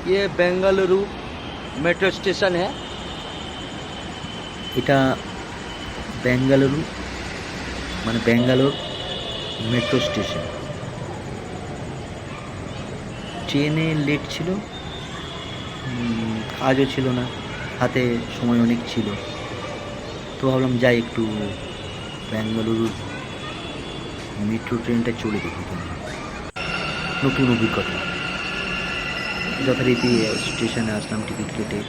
ये Bengaluru metro station है। এটা বেঙ্গালুরু মানে ব্যাঙ্গালোর মেট্রো স্টেশন। ট্রেনে লেট ছিল, কাজও ছিল না, হাতে সময় অনেক ছিল, তো ভাবলাম যাই একটু ব্যাঙ্গালুরুর মেট্রো ট্রেনটা চড়ে দেখি কেমন, নতুন অভিজ্ঞতা। যথারীতি স্টেশনে আসলাম, টিকিট কেটে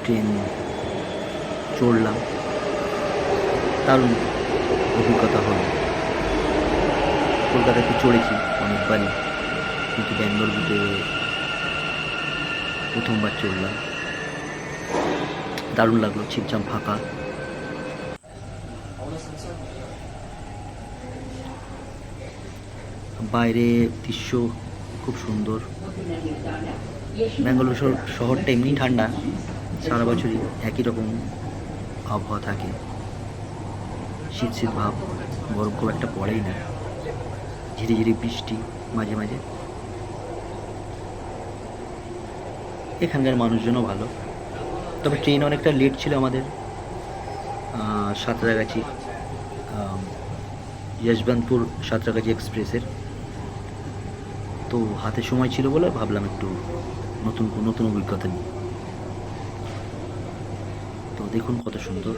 ট্রেন চড়লাম, দারুণ অভিজ্ঞতা হলো। কলকাতাতে চড়েছি অনেকবারই, কিন্তু ব্যাঙ্গালুরুতে প্রথমবার চড়লাম, দারুণ লাগলো। ছিমছাম ফাঁকা, বাইরে দৃশ্য খুব সুন্দর। ব্যাঙ্গালোর শহরটা এমনি ঠান্ডা, সারা বছরই একই রকম আবহাওয়া থাকে, শীত শীত ভাব, গরম খুব একটা পড়েই না, ঝিরি ঝিরি বৃষ্টি মাঝে মাঝে। এখানকার মানুষজনও ভালো, তবে ট্রেন অনেকটা লেট ছিল আমাদের, সাঁতরাগাছি যশবন্তপুর সাঁতরাগাছি এক্সপ্রেসের। তো হাতে সময় ছিল বলে ভাবলাম একটু নতুন নতুন অভিজ্ঞতা নিই। তো দেখুন কত সুন্দর।